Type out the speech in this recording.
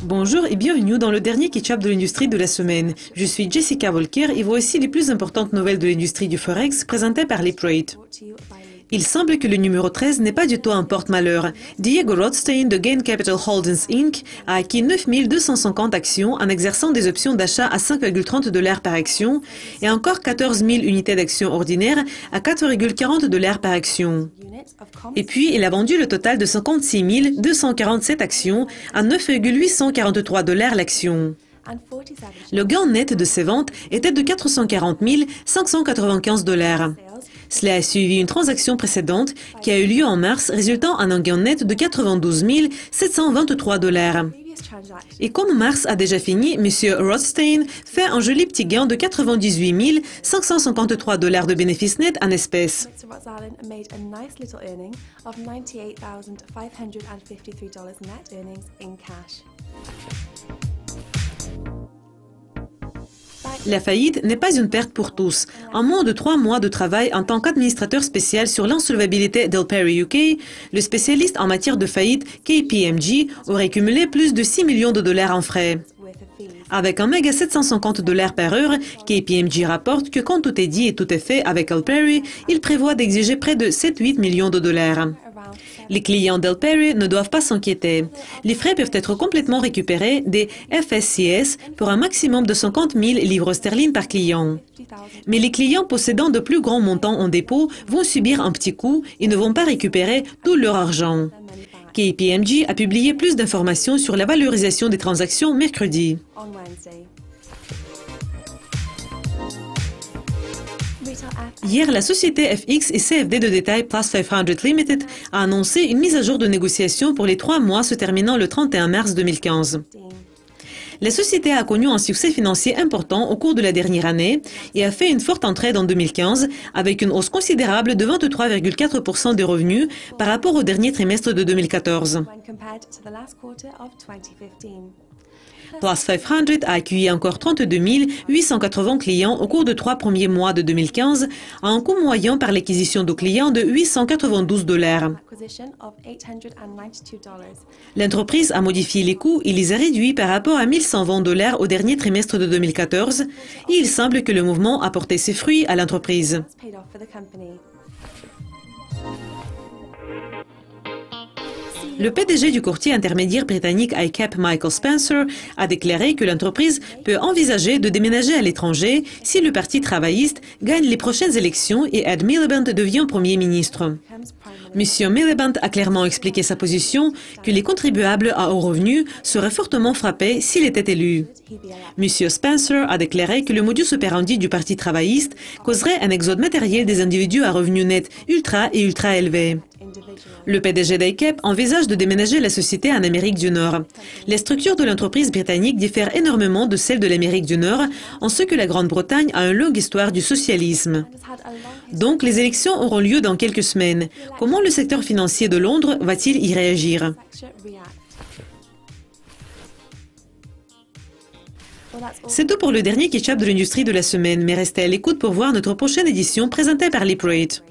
Bonjour et bienvenue dans le dernier catch-up de l'industrie de la semaine. Je suis Jessica Volker et voici les plus importantes nouvelles de l'industrie du Forex présentées par Leaptrade. Il semble que le numéro 13 n'est pas du tout un porte-malheur. Diego Rothstein de Gain Capital Holdings Inc. a acquis 9 250 actions en exerçant des options d'achat à 5,30 $ par action et encore 14 000 unités d'actions ordinaires à 4,40 $ par action. Et puis, il a vendu le total de 56 247 actions à 9,843 $ l'action. Le gain net de ces ventes était de 440 595 $. Cela a suivi une transaction précédente qui a eu lieu en mars, résultant en un gain net de 92 723 $. Et comme mars a déjà fini, M. Rothstein fait un joli petit gain de 98 553 $ de bénéfices nets en espèces. La faillite n'est pas une perte pour tous. En moins de 3 mois de travail en tant qu'administrateur spécial sur l'insolvabilité d'Elperi UK, le spécialiste en matière de faillite KPMG aurait cumulé plus de 6 millions de $ en frais. Avec un méga 750 $ par heure, KPMG rapporte que quand tout est dit et tout est fait avec Elperi, il prévoit d'exiger près de 7-8 millions de $. Les clients d'Elperi ne doivent pas s'inquiéter. Les frais peuvent être complètement récupérés des FSCS pour un maximum de 50 000 livres sterling par client. Mais les clients possédant de plus grands montants en dépôt vont subir un petit coup et ne vont pas récupérer tout leur argent. KPMG a publié plus d'informations sur la valorisation des transactions mercredi. Hier, la société FX et CFD de détail Plus 500 Limited a annoncé une mise à jour de négociation pour les 3 mois se terminant le 31 mars 2015. La société a connu un succès financier important au cours de la dernière année et a fait une forte entrée en 2015 avec une hausse considérable de 23,4% des revenus par rapport au dernier trimestre de 2014. Plus 500 a accueilli encore 32 880 clients au cours de 3 premiers mois de 2015 à un coût moyen par l'acquisition de clients de 892 $. L'entreprise a modifié les coûts et les a réduits par rapport à 1 120 $ au dernier trimestre de 2014 et il semble que le mouvement a porté ses fruits à l'entreprise. Le PDG du courtier intermédiaire britannique iCap, Michael Spencer, a déclaré que l'entreprise peut envisager de déménager à l'étranger si le Parti travailliste gagne les prochaines élections et Ed Miliband devient Premier ministre. M. Miliband a clairement expliqué sa position que les contribuables à haut revenu seraient fortement frappés s'il était élu. M. Spencer a déclaré que le modus operandi du Parti travailliste causerait un exode matériel des individus à revenus nets ultra et ultra élevés. Le PDG d'ICAP envisage de déménager la société en Amérique du Nord. Les structures de l'entreprise britannique diffèrent énormément de celles de l'Amérique du Nord, en ce que la Grande-Bretagne a une longue histoire du socialisme. Donc, les élections auront lieu dans quelques semaines. Comment le secteur financier de Londres va-t-il y réagir? C'est tout pour le dernier catch-up de l'industrie de la semaine, mais restez à l'écoute pour voir notre prochaine édition présentée par Leaptrade.